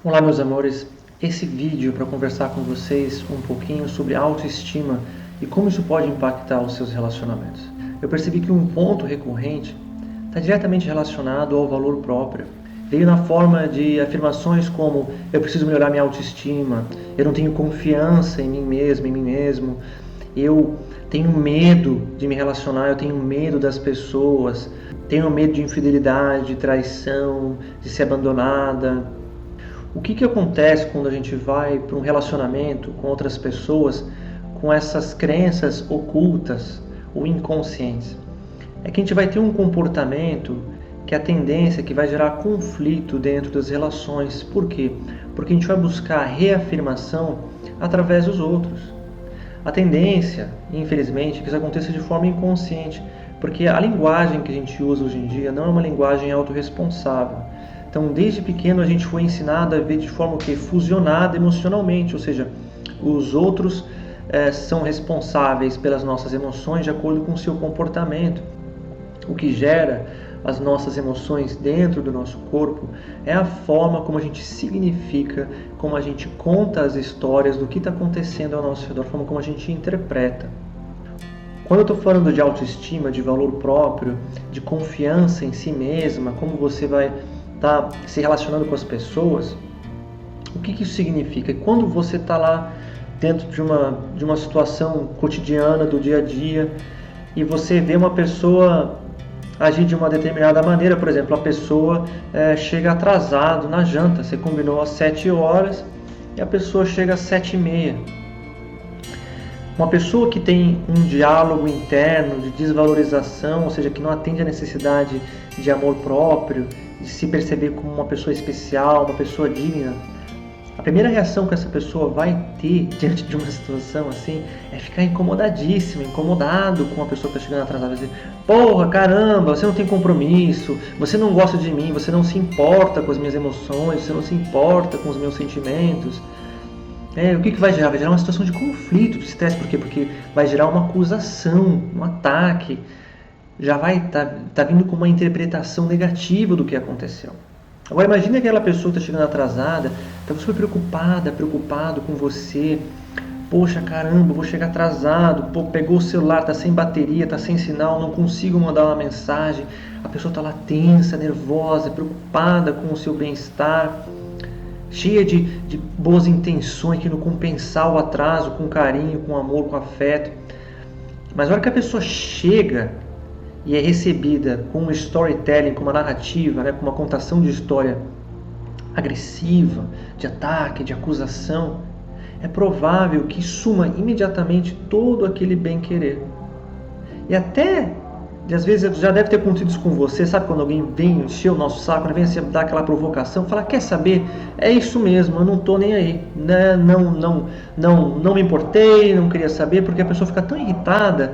Olá, meus amores. Esse vídeo é para conversar com vocês um pouquinho sobre autoestima e como isso pode impactar os seus relacionamentos. Eu percebi que um ponto recorrente está diretamente relacionado ao valor próprio. Veio na forma de afirmações como: eu preciso melhorar minha autoestima, eu não tenho confiança em mim mesmo, em mim mesmo, eu tenho medo de me relacionar, eu tenho medo das pessoas, tenho medo de infidelidade, de traição, de ser abandonada. O que acontece quando a gente vai para um relacionamento com outras pessoas com essas crenças ocultas ou inconscientes? É que a gente vai ter um comportamento que a tendência é que vai gerar conflito dentro das relações. Por quê? Porque a gente vai buscar reafirmação através dos outros. A tendência, infelizmente, é que isso aconteça de forma inconsciente, porque a linguagem que a gente usa hoje em dia não é uma linguagem autorresponsável. Então, desde pequeno a gente foi ensinado a ver de forma fusionada emocionalmente, ou seja, os outros são responsáveis pelas nossas emoções de acordo com o seu comportamento. O que gera as nossas emoções dentro do nosso corpo é a forma como a gente significa, como a gente conta as histórias do que está acontecendo ao nosso redor, a forma como a gente interpreta. Quando eu estou falando de autoestima, de valor próprio, de confiança em si mesma, como você vai estar se relacionando com as pessoas, o que isso significa? Quando você está lá dentro de uma situação cotidiana do dia a dia e você vê uma pessoa agir de uma determinada maneira, por exemplo, a pessoa chega atrasado na janta, você combinou às 7 horas e a pessoa chega às 7h30. Uma pessoa que tem um diálogo interno de desvalorização, ou seja, que não atende à necessidade de amor próprio, de se perceber como uma pessoa especial, uma pessoa digna, a primeira reação que essa pessoa vai ter diante de uma situação assim é ficar incomodadíssima, incomodado com a pessoa que está chegando atrasada, vai dizer: porra, caramba, você não tem compromisso, você não gosta de mim, você não se importa com as minhas emoções, você não se importa com os meus sentimentos. O que vai gerar? Vai gerar uma situação de conflito, de estresse. Por quê? Porque vai gerar uma acusação, um ataque. Já vai tá vindo com uma interpretação negativa do que aconteceu. Agora imagine aquela pessoa que está chegando atrasada, está super preocupado com você. Poxa, caramba, vou chegar atrasado. Pô, pegou o celular, está sem bateria, está sem sinal, não consigo mandar uma mensagem. A pessoa está lá tensa, nervosa, preocupada com o seu bem-estar, cheia de boas intenções, querendo compensar o atraso com carinho, com amor, com afeto. Mas na hora que a pessoa chega e é recebida com um storytelling, com uma narrativa, com uma contação de história agressiva, de ataque, de acusação, é provável que suma imediatamente todo aquele bem-querer. E até, às vezes, já deve ter acontecido isso com você, sabe quando alguém vem encher o nosso saco, vem assim, dar aquela provocação, fala: quer saber, é isso mesmo, eu não estou nem aí, não me importei, não queria saber, porque a pessoa fica tão irritada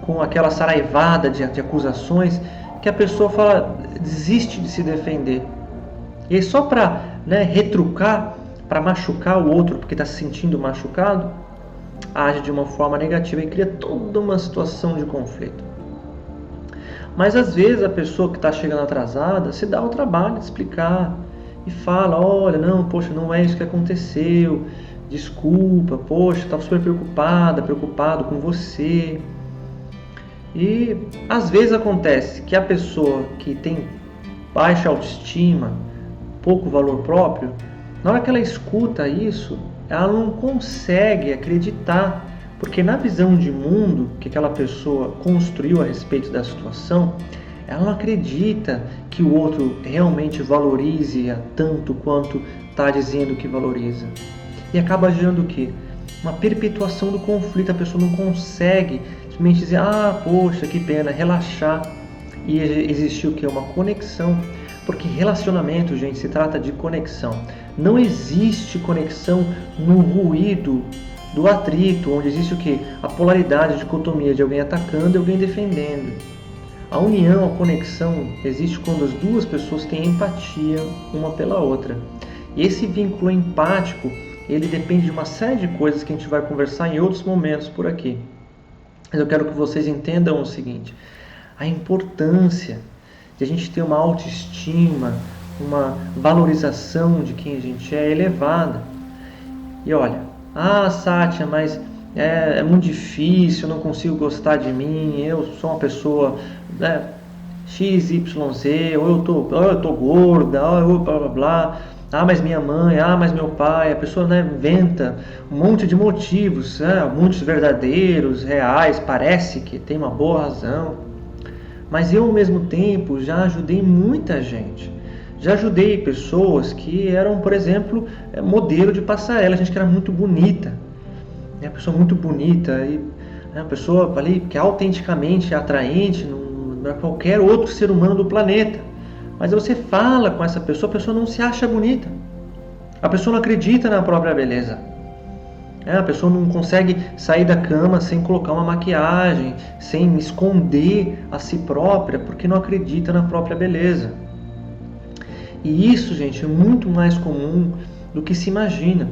com aquela saraivada de acusações, que a pessoa desiste de se defender. E aí só para retrucar, para machucar o outro, porque está se sentindo machucado, age de uma forma negativa e cria toda uma situação de conflito. Mas às vezes a pessoa que está chegando atrasada se dá o trabalho de explicar e fala: olha, não, poxa, não é isso que aconteceu, desculpa, poxa, estava super preocupado com você. E às vezes acontece que a pessoa que tem baixa autoestima, pouco valor próprio, na hora que ela escuta isso, ela não consegue acreditar, porque na visão de mundo que aquela pessoa construiu a respeito da situação, ela não acredita que o outro realmente valorize-a tanto quanto está dizendo que valoriza. E acaba gerando o quê? Uma perpetuação do conflito. A pessoa não consegue simplesmente dizer: ah, poxa, que pena, relaxar. E existir o quê? Uma conexão. Porque relacionamento, gente, se trata de conexão. Não existe conexão no ruído do atrito, onde existe o quê? A polaridade, a dicotomia de alguém atacando e alguém defendendo. A união, a conexão existe quando as duas pessoas têm empatia uma pela outra. E esse vínculo empático, ele depende de uma série de coisas que a gente vai conversar em outros momentos por aqui. Mas eu quero que vocês entendam o seguinte: a importância de a gente ter uma autoestima uma valorização de quem a gente é elevada. E olha, Sátia, mas é muito difícil, eu não consigo gostar de mim, eu sou uma pessoa, né, XYZ, ou eu tô gorda, ou eu blá blá blá. Mas minha mãe, mas meu pai, a pessoa, né, inventa um monte de motivos, muitos verdadeiros, reais, parece que tem uma boa razão. Mas eu, ao mesmo tempo, já ajudei muita gente. Já ajudei pessoas que eram, por exemplo, modelo de passarela, gente que era muito bonita. Uma pessoa muito bonita, e uma pessoa ali que é autenticamente atraente para qualquer outro ser humano do planeta. Mas você fala com essa pessoa, a pessoa não se acha bonita. A pessoa não acredita na própria beleza. A pessoa não consegue sair da cama sem colocar uma maquiagem, sem esconder a si própria, porque não acredita na própria beleza. E isso, gente, é muito mais comum do que se imagina.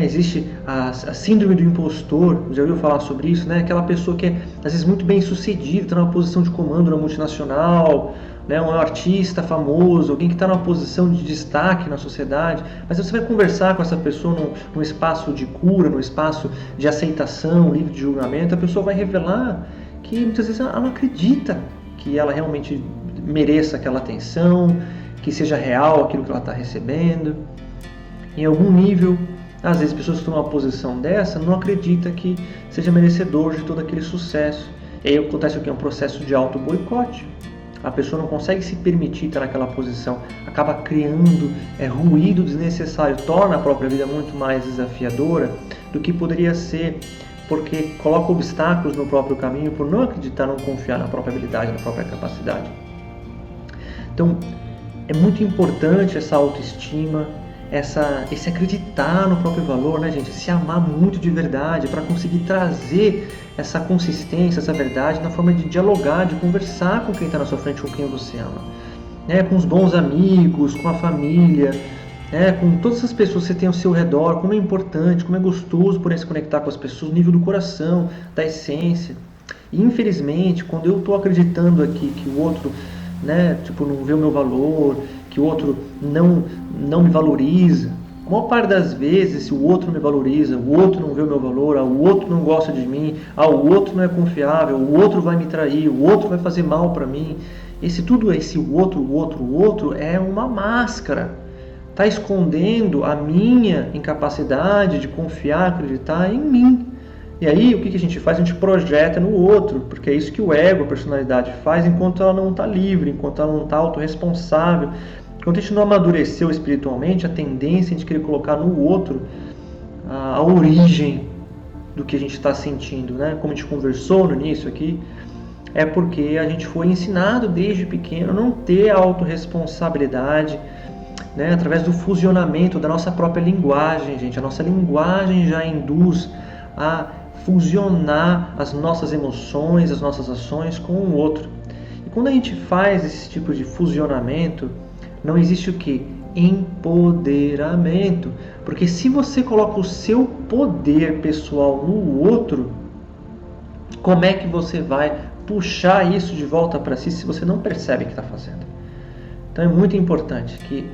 Existe a síndrome do impostor, já ouviu falar sobre isso? Aquela pessoa que é, às vezes, muito bem sucedida, está numa posição de comando na multinacional, um artista famoso, alguém que está numa posição de destaque na sociedade, mas você vai conversar com essa pessoa num espaço de cura, num espaço de aceitação, livre de julgamento, a pessoa vai revelar que muitas vezes ela não acredita que ela realmente mereça aquela atenção, que seja real aquilo que ela está recebendo. Em algum nível, às vezes pessoas que estão numa posição dessa não acreditam que seja merecedor de todo aquele sucesso. E aí acontece o que? Um processo de auto-boicote. A pessoa não consegue se permitir estar naquela posição, acaba criando ruído desnecessário, torna a própria vida muito mais desafiadora do que poderia ser, porque coloca obstáculos no próprio caminho por não acreditar, não confiar na própria habilidade, na própria capacidade. Então, é muito importante essa autoestima, esse acreditar no próprio valor, gente? Se amar muito de verdade para conseguir trazer essa consistência, essa verdade na forma de dialogar, de conversar com quem está na sua frente, com quem você ama. Com os bons amigos, com a família, com todas essas pessoas que você tem ao seu redor, como é importante, como é gostoso poder se conectar com as pessoas, no nível do coração, da essência. E infelizmente, quando eu estou acreditando aqui que o outro não vê o meu valor, que o outro não me valoriza. A maior parte das vezes, se o outro não me valoriza, o outro não vê o meu valor, o outro não gosta de mim, o outro não é confiável, o outro vai me trair, o outro vai fazer mal para mim. Esse outro é uma máscara. Está escondendo a minha incapacidade de confiar, acreditar em mim. E aí, o que a gente faz? A gente projeta no outro, porque é isso que o ego, a personalidade faz enquanto ela não está livre, enquanto ela não está autorresponsável. Enquanto a gente não amadureceu espiritualmente, a tendência é a gente querer colocar no outro a origem do que a gente está sentindo, Como a gente conversou no início aqui, é porque a gente foi ensinado desde pequeno a não ter autorresponsabilidade, através do fusionamento da nossa própria linguagem, gente. A nossa linguagem já induz a fusionar as nossas emoções, as nossas ações com o outro. E quando a gente faz esse tipo de fusionamento, não existe o que? Empoderamento. Porque se você coloca o seu poder pessoal no outro, como é que você vai puxar isso de volta para si se você não percebe que está fazendo? Então é muito importante que,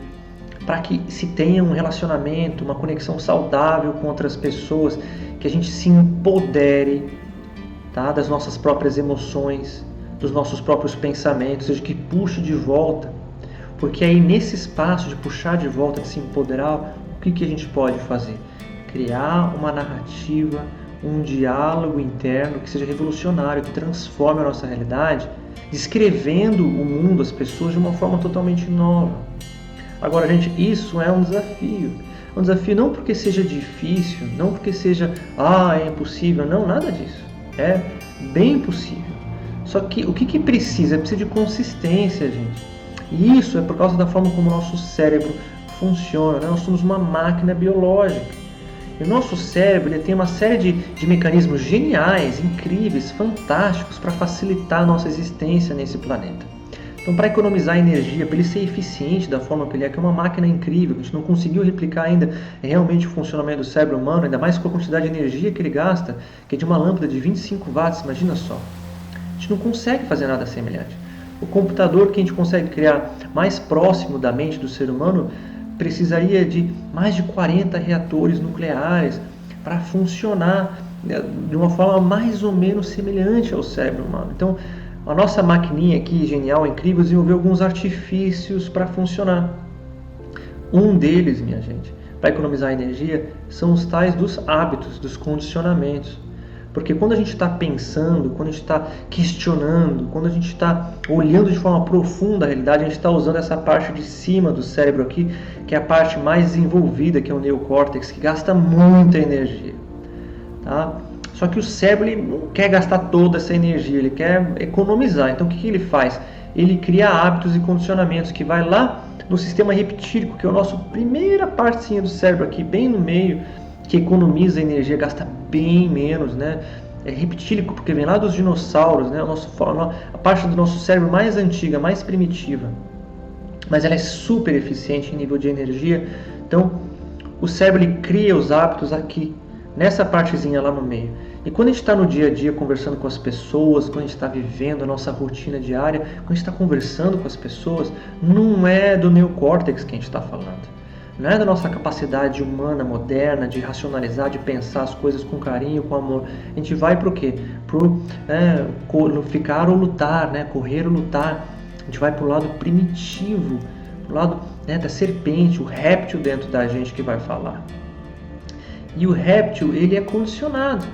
para que se tenha um relacionamento, uma conexão saudável com outras pessoas, que a gente se empodere, das nossas próprias emoções, dos nossos próprios pensamentos, ou seja, que puxe de volta. Porque aí nesse espaço de puxar de volta, de se empoderar, o que a gente pode fazer? Criar uma narrativa, um diálogo interno que seja revolucionário, que transforme a nossa realidade, descrevendo o mundo, as pessoas, de uma forma totalmente nova. Agora, gente, isso é um desafio. É um desafio não porque seja difícil, não porque seja, é impossível, não, nada disso. É bem possível. Só que o que precisa? Precisa de consistência, gente. E isso é por causa da forma como o nosso cérebro funciona. Nós somos uma máquina biológica. E o nosso cérebro ele tem uma série de mecanismos geniais, incríveis, fantásticos para facilitar a nossa existência nesse planeta. Então, para economizar energia, para ele ser eficiente da forma que ele é, que é uma máquina incrível, que a gente não conseguiu replicar ainda realmente o funcionamento do cérebro humano, ainda mais com a quantidade de energia que ele gasta, que é de uma lâmpada de 25 watts, imagina só. A gente não consegue fazer nada semelhante. O computador que a gente consegue criar mais próximo da mente do ser humano precisaria de mais de 40 reatores nucleares para funcionar, né, de uma forma mais ou menos semelhante ao cérebro humano. Então, a nossa maquininha aqui, genial, incrível, desenvolveu alguns artifícios para funcionar. Um deles, minha gente, para economizar energia, são os tais dos hábitos, dos condicionamentos. Porque quando a gente está pensando, quando a gente está questionando, quando a gente está olhando de forma profunda a realidade, a gente está usando essa parte de cima do cérebro aqui, que é a parte mais desenvolvida, que é o neocórtex, que gasta muita energia. Tá? Só que o cérebro ele não quer gastar toda essa energia, ele quer economizar. Então o que ele faz? Ele cria hábitos e condicionamentos que vai lá no sistema reptílico, que é a nossa primeira partezinha do cérebro aqui, bem no meio, que economiza energia, gasta bem menos, né? É reptílico porque vem lá dos dinossauros, né? A parte do nosso cérebro mais antiga, mais primitiva. Mas ela é super eficiente em nível de energia. Então, o cérebro ele cria os hábitos aqui, nessa partezinha lá no meio. E quando a gente está no dia a dia conversando com as pessoas, quando a gente está vivendo a nossa rotina diária, quando a gente está conversando com as pessoas, não é do neocórtex que a gente está falando. Não é da nossa capacidade humana, moderna, de racionalizar, de pensar as coisas com carinho, com amor. A gente vai para o quê? Para ficar ou lutar, né? Correr ou lutar. A gente vai para o lado primitivo, para o lado, né, da serpente, o réptil dentro da gente que vai falar. E o réptil, ele é condicionado,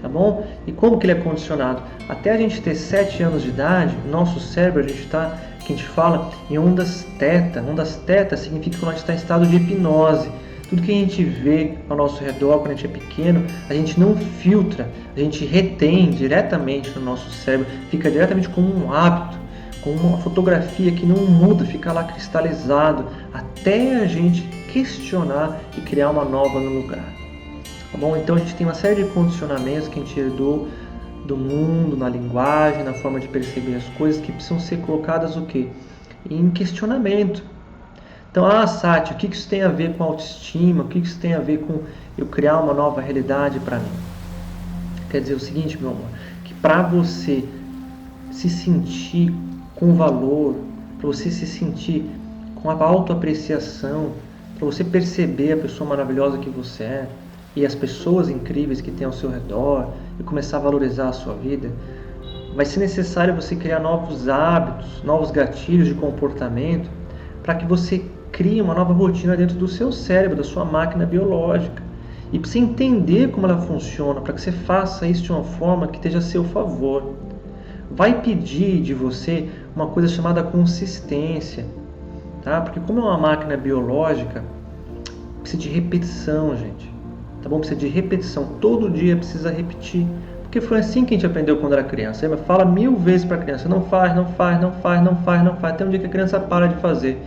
tá bom? E como que ele é condicionado? Até a gente ter 7 anos de idade, nosso cérebro, que a gente fala em ondas teta. Ondas teta significa que a gente está em estado de hipnose. Tudo que a gente vê ao nosso redor quando a gente é pequeno, a gente não filtra, a gente retém diretamente no nosso cérebro, fica diretamente como um hábito, como uma fotografia que não muda, fica lá cristalizado, até a gente questionar e criar uma nova no lugar. Tá bom? Então a gente tem uma série de condicionamentos que a gente herdou do mundo, na linguagem, na forma de perceber as coisas, que precisam ser colocadas o quê? Em questionamento. Então, Sati, o que isso tem a ver com autoestima? O que isso tem a ver com eu criar uma nova realidade para mim? Quer dizer o seguinte, meu amor, que para você se sentir com valor, para você se sentir com a autoapreciação, para você perceber a pessoa maravilhosa que você é e as pessoas incríveis que tem ao seu redor e começar a valorizar a sua vida, vai ser necessário você criar novos hábitos, novos gatilhos de comportamento para que você crie uma nova rotina dentro do seu cérebro, da sua máquina biológica. E para você entender como ela funciona, para que você faça isso de uma forma que esteja a seu favor. Vai pedir de você uma coisa chamada consistência, tá? Porque como é uma máquina biológica, precisa de repetição, gente. Tá bom? Precisa de repetição. Todo dia precisa repetir. Porque foi assim que a gente aprendeu quando era criança. Você fala 1000 vezes para a criança, não faz, não faz, não faz, não faz, não faz. Até um dia que a criança para de fazer.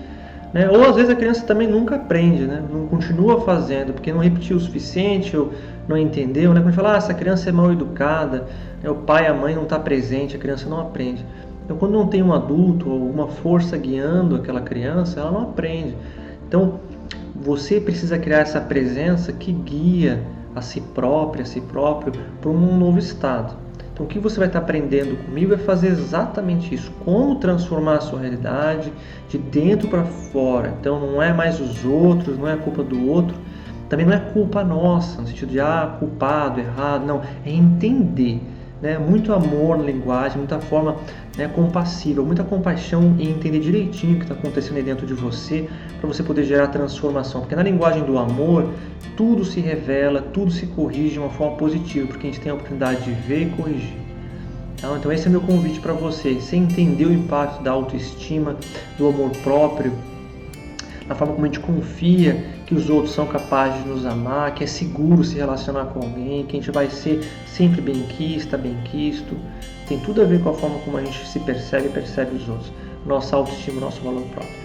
Né? Ou às vezes a criança também nunca aprende, né? Não continua fazendo, porque não repetiu o suficiente ou não entendeu. Né? Quando a gente fala, essa criança é mal educada, né? O pai e a mãe não estão presentes, a criança não aprende. Então quando não tem um adulto ou uma força guiando aquela criança, ela não aprende. Então você precisa criar essa presença que guia a si próprio para um novo estado. Então o que você vai estar aprendendo comigo é fazer exatamente isso. Como transformar a sua realidade de dentro para fora. Então não é mais os outros, não é a culpa do outro. Também não é culpa nossa, no sentido de culpado, errado. Não, é entender. Né? Muito amor na linguagem, muita forma, né, compassiva, muita compaixão em entender direitinho o que está acontecendo aí dentro de você, para você poder gerar transformação. Porque na linguagem do amor, tudo se revela, tudo se corrige de uma forma positiva, porque a gente tem a oportunidade de ver e corrigir. Então esse é o meu convite para você. Você entender o impacto da autoestima, do amor próprio, na forma como a gente confia que os outros são capazes de nos amar, que é seguro se relacionar com alguém, que a gente vai ser sempre benquista, benquisto. Tem tudo a ver com a forma como a gente se percebe e percebe os outros. Nossa autoestima, nosso valor próprio.